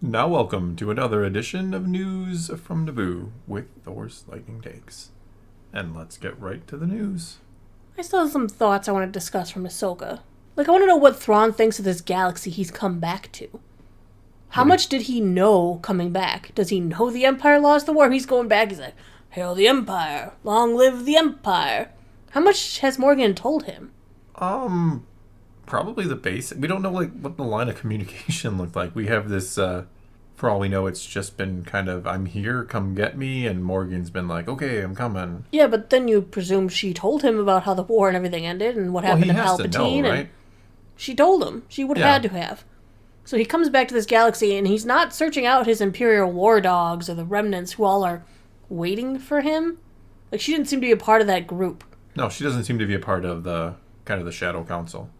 Now welcome to another edition of News from Naboo with Thor's Lightning Takes. And let's get right to the news. I still have some thoughts I want to discuss from Ahsoka. I want to know what Thrawn thinks of this galaxy he's come back to. How much did he know coming back? Does he know the Empire lost the war? He's going back, he's like, hail the Empire! Long live the Empire! How much has Morgan told him? Probably the basic. We don't know, what the line of communication looked like. We have this, for all we know, it's just been kind of, I'm here, come get me, and Morgan's been like, okay, I'm coming. Yeah, but then you presume she told him about how the war and everything ended and what happened to Palpatine. To know, right? And she told him. She would have had to have. So he comes back to this galaxy and he's not searching out his Imperial war dogs or the remnants who all are waiting for him. She didn't seem to be a part of that group. No, she doesn't seem to be a part of the Shadow Council.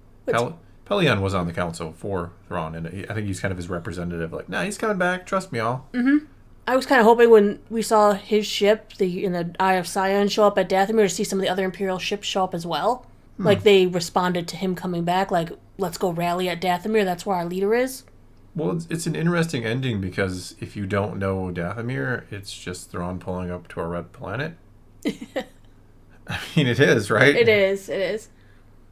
Pelion was on the council for Thrawn, and I think he's kind of his representative. Nah, he's coming back. Trust me, all. Mm-hmm. I was kind of hoping when we saw his ship, in the Eye of Sion, show up at Dathomir to see some of the other Imperial ships show up as well. They responded to him coming back, let's go rally at Dathomir. That's where our leader is. Well, it's an interesting ending because if you don't know Dathomir, it's just Thrawn pulling up to a red planet. I mean, it is, right? It is.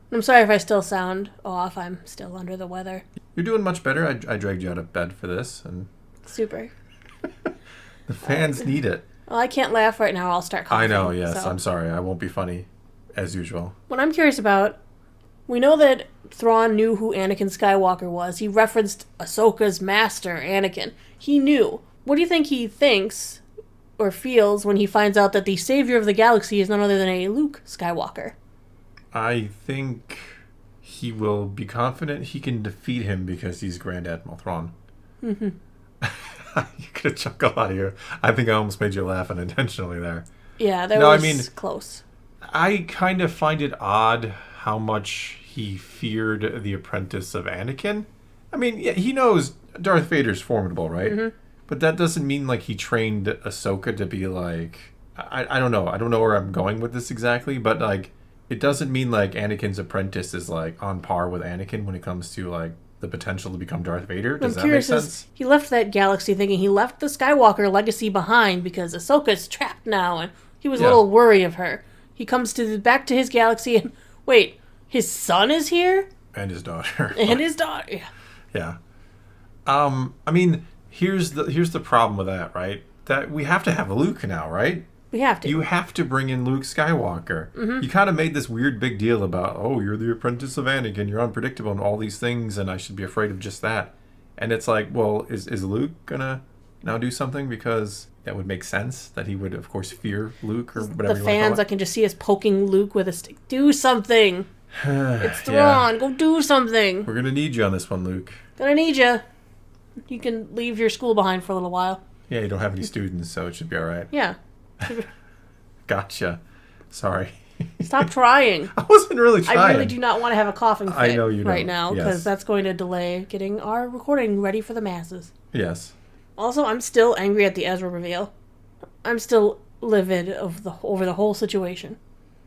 I'm sorry if I still sound off. I'm still under the weather. You're doing much better. I dragged you out of bed for this. And super. The fans need it. Well, I can't laugh right now. I'll start coughing. I know, yes. So. I'm sorry. I won't be funny, as usual. What I'm curious about, we know that Thrawn knew who Anakin Skywalker was. He referenced Ahsoka's master, Anakin. He knew. What do you think he thinks or feels when he finds out that the savior of the galaxy is none other than a Luke Skywalker? I think he will be confident he can defeat him because he's Grand Admiral Thrawn. Mm-hmm. You could have chuckled out of you. I think I almost made you laugh unintentionally there. Yeah, that was close. I kind of find it odd how much he feared the apprentice of Anakin. I mean, yeah, he knows Darth Vader's formidable, right? Mm-hmm. But that doesn't mean he trained Ahsoka to be I don't know. I don't know where I'm going with this exactly, but it doesn't mean Anakin's apprentice is on par with Anakin when it comes to the potential to become Darth Vader. Does that make sense? He left that galaxy thinking he left the Skywalker legacy behind because Ahsoka's trapped now, and he was a little worried of her. He comes back to his galaxy and wait, his son is here? And his daughter. And his daughter. Yeah. I mean, here's the problem with that, right? That we have to have Luke now, right? We have to. You have to bring in Luke Skywalker. Mm-hmm. You kind of made this weird big deal about, you're the apprentice of Anakin, you're unpredictable and all these things, and I should be afraid of just that. And it's is Luke gonna now do something? Because that would make sense that he would, of course, fear Luke or whatever. The fans, I can just see us poking Luke with a stick. Do something. It's Thrawn. Yeah. Go do something. We're gonna need you on this one, Luke. Gonna need you. You can leave your school behind for a little while. Yeah, you don't have any students, so it should be all right. Yeah. Gotcha. Sorry. Stop trying. I wasn't really trying. I really do not want to have a coughing fit I know you right now because yes. that's going to delay getting our recording ready for the masses. Yes. Also, I'm still angry at the Ezra reveal. I'm still livid over the whole situation.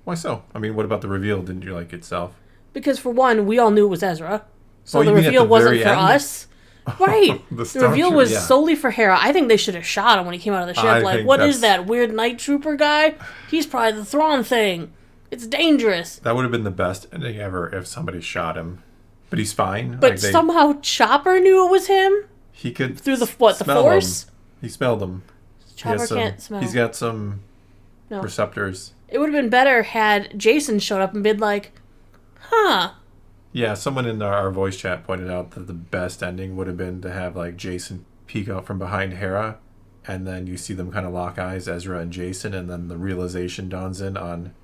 Why so? I mean, what about the reveal? Didn't you like itself? Because for one, we all knew it was Ezra. So the reveal wasn't for us. Right. The reveal was solely for Hera. I think they should have shot him when he came out of the ship. What is that weird night trooper guy? He's probably the Thrawn thing. It's dangerous. That would have been the best ending ever if somebody shot him. But he's fine. But somehow Chopper knew it was him? He could through the Force? He smelled them. Chopper can't smell. He's got some receptors. It would have been better had Jason showed up and been like, huh. Yeah, someone in our voice chat pointed out that the best ending would have been to have Jason peek out from behind Hera, and then you see them kind of lock eyes, Ezra and Jason, and then the realization dawns in on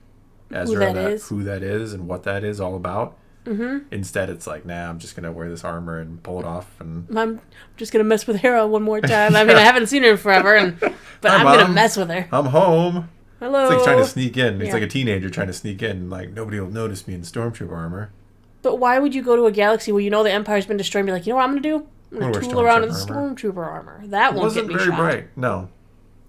Ezra who that is and what that is all about. Mm-hmm. Instead, it's nah, I'm just gonna wear this armor and pull it off, and I'm just gonna mess with Hera one more time. I mean, I haven't seen her in forever, but I'm gonna mess with her. I'm home. Hello. It's trying to sneak in. It's like a teenager trying to sneak in. Nobody will notice me in stormtrooper armor. But why would you go to a galaxy where you know the Empire's been destroyed and be like, you know what I'm going to do? I'm going to tool around in stormtrooper armor. That won't get me shot. It wasn't very bright, no.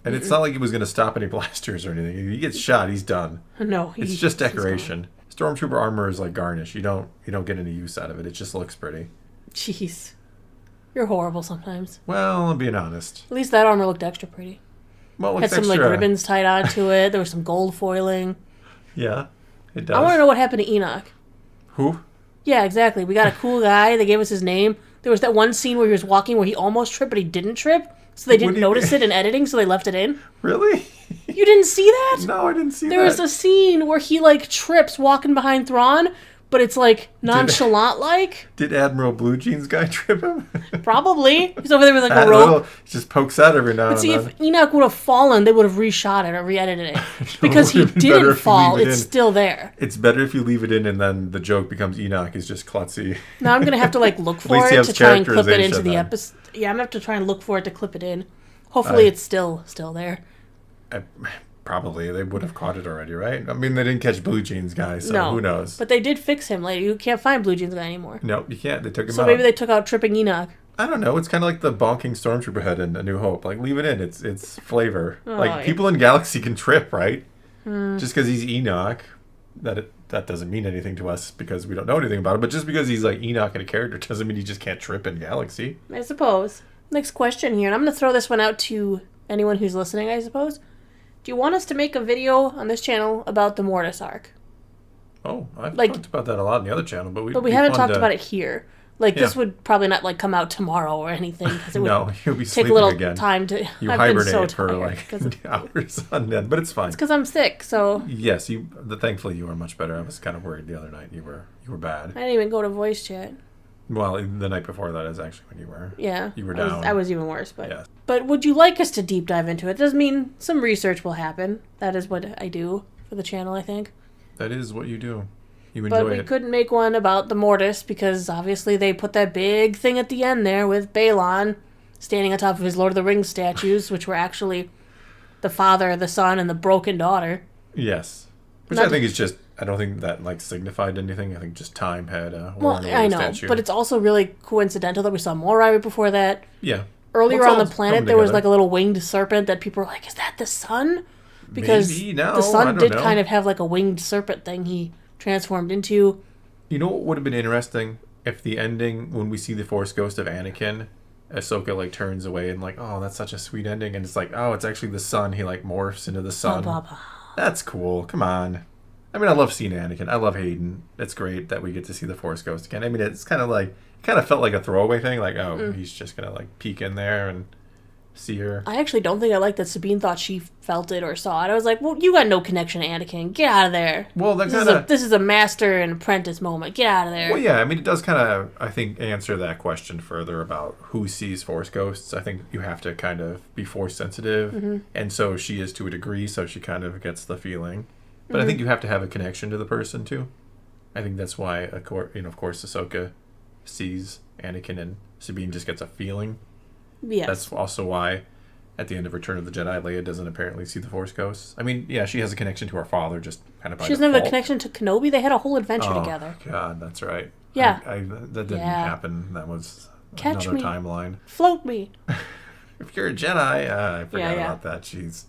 And it's not like he was going to stop any blasters or anything. If he gets shot, he's done. No. It's just decoration. Stormtrooper armor is like garnish. You don't get any use out of it. It just looks pretty. Jeez. You're horrible sometimes. Well, I'm being honest. At least that armor looked extra pretty. Well, it Had looks some extra. like ribbons tied onto it. There was some gold foiling. Yeah, it does. I want to know what happened to Enoch. Who? Yeah, exactly. We got a cool guy. They gave us his name. There was that one scene where he was walking where he almost tripped, but he didn't trip. So they didn't notice it in editing, so they left it in. Really? You didn't see that? No, I didn't see that. There was a scene where he, like, trips walking behind Thrawn, but it's, like, nonchalant-like. Did Admiral Blue Jeans guy trip him? Probably. He's over there with, like, I a don't know. rope. He just pokes out every now But and see, then. if Enoch would have fallen, they would have reshot it or re-edited it. Because he It would've been better didn't if you fall. leave it It's in. still there. It's better if you leave it in and then the joke becomes Enoch is just klutzy. Now I'm going to have to, like, look for least he it has to try and clip it into characterization the then. episode. Yeah, I'm going to have to try and look for it to clip it in. Hopefully it's still there. Probably. They would have caught it already, right? I mean, they didn't catch Blue Jeans guy, so No. who knows? But they did fix him later. You can't find Blue Jeans guy anymore. No, you can't. They took him So out. maybe they took out tripping Enoch. I don't know. It's kind of like the bonking stormtrooper head in A New Hope. Like, leave it in. It's flavor. Oh, like, yeah. people in Galaxy can trip, right? Just because he's Enoch, that doesn't mean anything to us because we don't know anything about it. But just because he's like Enoch in a character doesn't mean he just can't trip in Galaxy. I suppose. Next question here, and I'm going to throw this one out to anyone who's listening, I suppose. Do you want us to make a video on this channel about the Mortis arc? Oh, I've Like- talked about that a lot in the other channel, but But we haven't talked about it here. Like, this Yeah. would probably not, like, come out tomorrow or anything. Because it would No, you'll be take sleeping a little again. time to... You I've been hibernate so for tired. like 'Cause hours on end, but it's fine. it's because I'm sick, so... Yes, thankfully you are much better. I was kind of worried the other night. You were bad. I didn't even go to voice chat. Well, the night before that is actually when you were. Yeah. You were I was- down. I was even worse, but... Yeah. But would you like us to deep dive into it? Does mean some research will happen. That is what I do for the channel, I think. That is what you do. You But enjoy we it. couldn't make one about the Mortis because obviously they put that big thing at the end there with Balon standing on top of his Lord of the Rings statues, which were actually the father, the son, and the broken daughter. Yes. Which Not- I think is just. I don't think that like signified anything. I think just time had Well, I know, statue. but it's also really coincidental that we saw more right before that. Yeah. Earlier Well, on it's the all planet, coming there was together. like a little winged serpent that people were like, is that the sun? Because Maybe, no, the I sun don't did know. kind of have like a winged serpent thing he transformed into. You know what would have been interesting if the ending when we see the Force ghost of Anakin, Ahsoka like turns away and like, oh, that's such a sweet ending, and it's like, oh, it's actually the sun. He like morphs into the sun. Blah, blah, blah. That's cool. Come on. I mean, I love seeing Anakin. I love Hayden. It's great that we get to see the Force ghost again. I mean, it's kind of like, kind of felt like a throwaway thing. Like, oh, he's just gonna like peek in there and see her. I actually don't think I like that Sabine thought she felt it or saw it. I was like, well, you got no connection to Anakin. Get out of there. Well, that This kind is, a, of. this is a master and apprentice moment. Get out of there. Well, yeah. I mean, it does kind of, I think, answer that question further about who sees Force ghosts. I think you have to kind of be Force sensitive, and so she is to a degree. So she kind of gets the feeling, but I think you have to have a connection to the person too. I think that's why, of course, Ahsoka sees Anakin and Sabine just gets a feeling. Yes. That's also why at the end of Return of the Jedi, Leia doesn't apparently see the Force ghosts. I mean, yeah, she has a connection to her father, just kind of by She doesn't have a default. connection to Kenobi. They had a whole adventure Oh, together. God, that's right. Yeah. That didn't Yeah. happen. That was Catch another me. timeline. Float me. If you're a Jedi, I forgot Yeah. about that. It's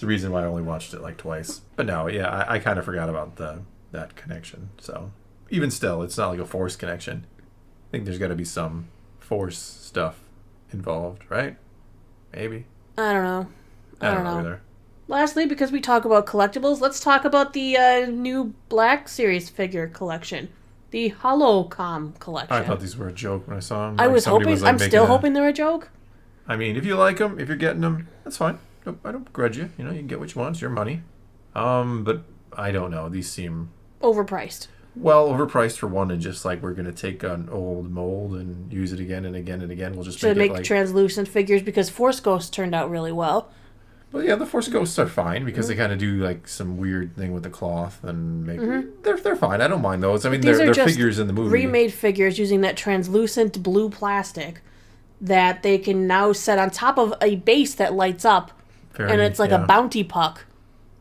the reason why I only watched it like twice. But no, yeah, I kind of forgot about that connection. So even still, it's not like a Force connection. I think there's got to be some Force stuff involved, right? Maybe. I don't know. I don't know either. Lastly, because we talk about collectibles, let's talk about the new Black Series figure collection. The Holocom collection. I thought these were a joke when I saw them. I was hoping, I'm still hoping they're a joke. I mean, if you like them, if you're getting them, that's fine. I don't grudge you. You know, you can get what you want. It's your money. But I don't know. These seem Overpriced. well overpriced for one, and just like we're gonna take an old mold and use it again and again and again. We'll just Should make make it like. translucent figures because Force Ghosts turned out really well. Well, yeah, the Force ghosts are fine because they kind of do like some weird thing with the cloth and make they're fine. I don't mind those. I mean, These are they're just figures in the movie. remade figures using that translucent blue plastic that they can now set on top of a base that lights up, and it's like a bounty puck.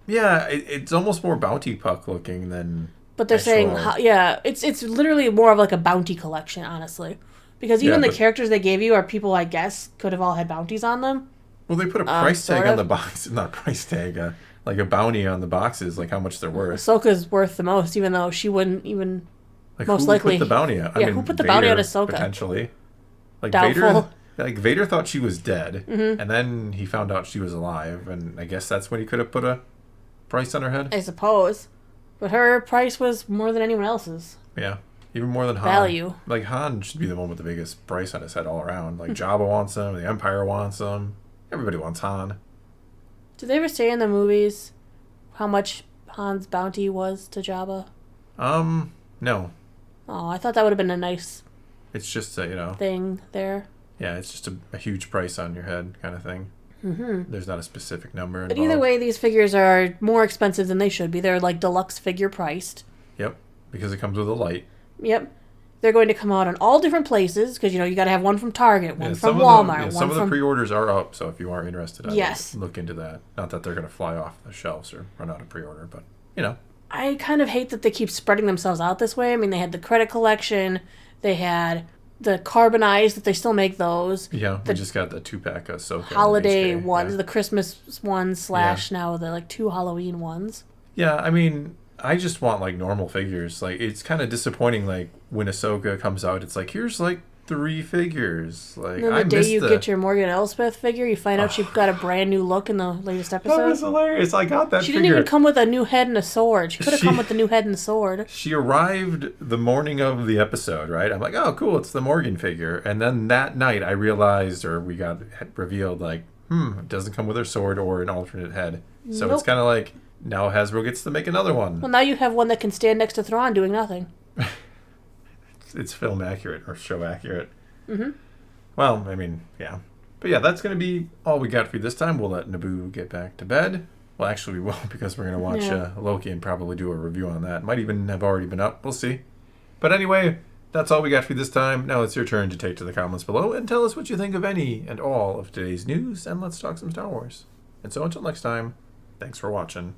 Yeah, it's almost more bounty puck looking than. But they're saying, it's literally more of like a bounty collection, honestly. Because even the characters they gave you are people I guess could have all had bounties on them. Well, they put a price tag sort on of. the box. Not a price tag, like a bounty on the boxes, like how much they're worth. Ahsoka's worth the most, even though she wouldn't even Like most who likely. put the bounty on? Yeah, who put the bounty on Vader, Ahsoka? Potentially. Like Doubtful. Vader thought she was dead, Mm-hmm. and then he found out she was alive, and I guess that's when he could have put a price on her head. I suppose. But her price was more than anyone else's. Yeah, even more than Han. Value. Like, Han should be the one with the biggest price on his head all around. Like, Jabba wants him, the Empire wants him, everybody wants Han. Did they ever say in the movies how much Han's bounty was to Jabba? No. Oh, I thought that would have been a nice It's just a, thing there. yeah, it's just a huge price on your head kind of thing. Mm-hmm. There's not a specific number involved. But either way, these figures are more expensive than they should be. They're like deluxe figure priced. Yep, because it comes with a light. Yep. They're going to come out in all different places because, you got to have one from Target, one from Walmart. Some of the pre-orders are up, so if you are interested, Yes. look into that. Not that they're going to fly off the shelves or run out of pre-order, but, I kind of hate that they keep spreading themselves out this way. I mean, they had the credit collection. They had the carbonized, that they still make those. Yeah, we just got the 2-pack of ahsoka. Holiday HK, ones, yeah. the Christmas ones / now the, 2 Halloween ones. Yeah, I mean, I just want, normal figures. It's kind of disappointing, when Ahsoka comes out, it's here's, 3 figures. And then the day you get your Morgan Elsbeth figure, you find out she's got a brand new look in the latest episode. That was hilarious. I got that She figure. didn't even come with a new head and a sword. She could have come with the new head and the sword. She arrived the morning of the episode, right? I'm like, oh, cool, it's the Morgan figure. And then that night I realized, or we got revealed, it doesn't come with her sword or an alternate head. So Nope. it's kind of now Hasbro gets to make another one. Well, now you have one that can stand next to Thrawn doing nothing. It's film accurate or show accurate. Mm-hmm. Well, I mean, yeah. But yeah, that's going to be all we got for you this time. We'll let Naboo get back to bed. Well, actually, we won't because we're going to watch Loki and probably do a review on that. Might even have already been up. We'll see. But anyway, that's all we got for you this time. Now it's your turn to take to the comments below and tell us what you think of any and all of today's news, and let's talk some Star Wars. And so until next time, thanks for watching.